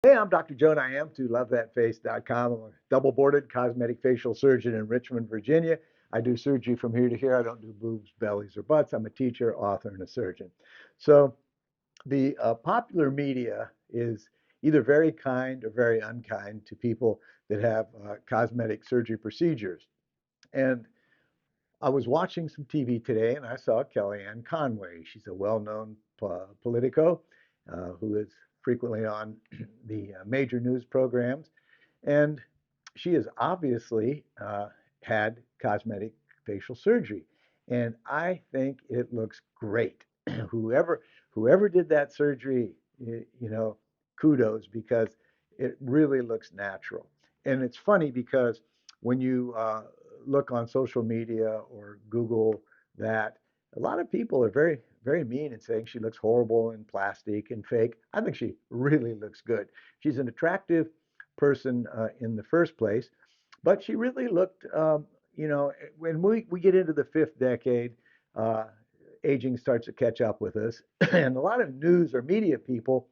Hey, I'm Dr. Joe Niamtu, lovethatface.com. I'm a double-boarded cosmetic facial surgeon in Richmond, Virginia. I do surgery from here to here. I don't do boobs, bellies, or butts. I'm a teacher, author, and a surgeon. So the popular media is either very kind or very unkind to people that have cosmetic surgery procedures. And I was watching some TV today and I saw Kelly Ann Conway. She's a well-known politico who is frequently on the major news programs. And she has obviously had cosmetic facial surgery. And I think it looks great. whoever whoever did that surgery, kudos because it really looks natural. And it's funny because when you look on social media or Google that, a lot of people are very, very mean and saying she looks horrible and plastic and fake. I think she really looks good. She's an attractive person in the first place, but she really looked, when we get into the fifth decade, uh, aging starts to catch up with us. And a lot of news or media people,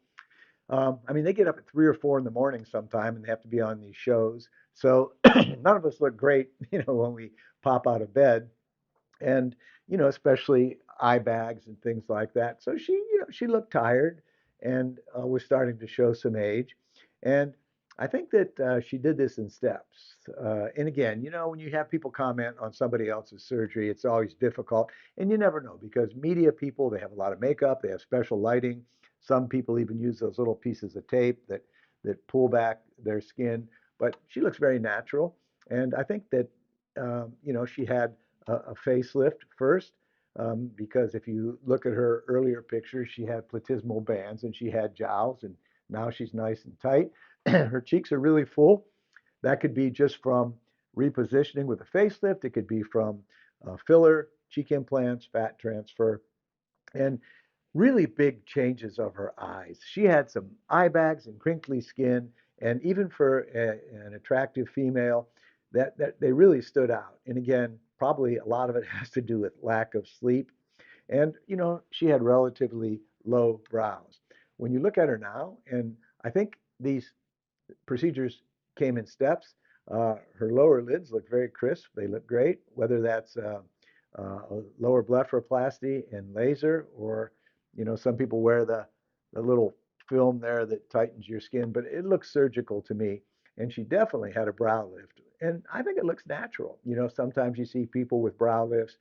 I mean, they get up at 3 or 4 in the morning sometime and they have to be on these shows. So none of us look great, when we pop out of bed and especially eye bags and things like that. So she looked tired and was starting to show some age. And I think that she did this in steps. And again, when you have people comment on somebody else's surgery, it's always difficult, and you never know because media people, they have a lot of makeup, they have special lighting. Some people even use those little pieces of tape that pull back their skin. But she looks very natural, and I think that she had a facelift first, because if you look at her earlier pictures, she had platysmal bands and she had jowls, and now she's nice and tight. Her cheeks are really full. That could be just from repositioning with a facelift. It could be from filler, cheek implants, fat transfer, and really big changes of her eyes. She had some eye bags and crinkly skin, and even for an attractive female, that they really stood out. And again, probably a lot of it has to do with lack of sleep. And she had relatively low brows. When you look at her now, and I think these procedures came in steps. Her lower lids look very crisp. They look great, whether that's a lower blepharoplasty and laser, or some people wear the little film there that tightens your skin, but it looks surgical to me. And she definitely had a brow lift, and I think it looks natural. Sometimes you see people with brow lifts,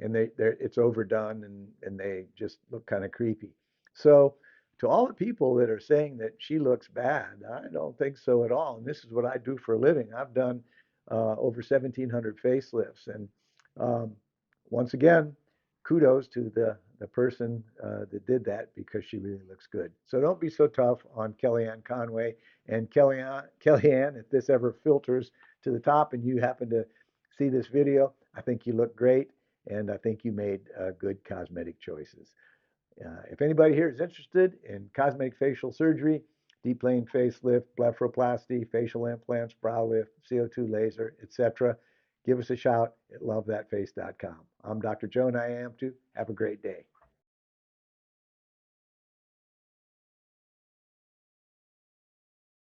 and it's overdone, and they just look kind of creepy. So to all the people that are saying that she looks bad, I don't think so at all. And this is what I do for a living. I've done over 1,700 facelifts, and um, once again, kudos to the person that did that because she really looks good. So don't be so tough on Kelly Ann Conway. And Kelly Ann, if this ever filters to the top and you happen to see this video, I think you look great, and I think you made good cosmetic choices. If anybody here is interested in cosmetic facial surgery, deep plane facelift, blepharoplasty, facial implants, brow lift, CO2 laser, etc., give us a shout at lovethatface.com. I'm Dr. Joe Niamtu. Have a great day.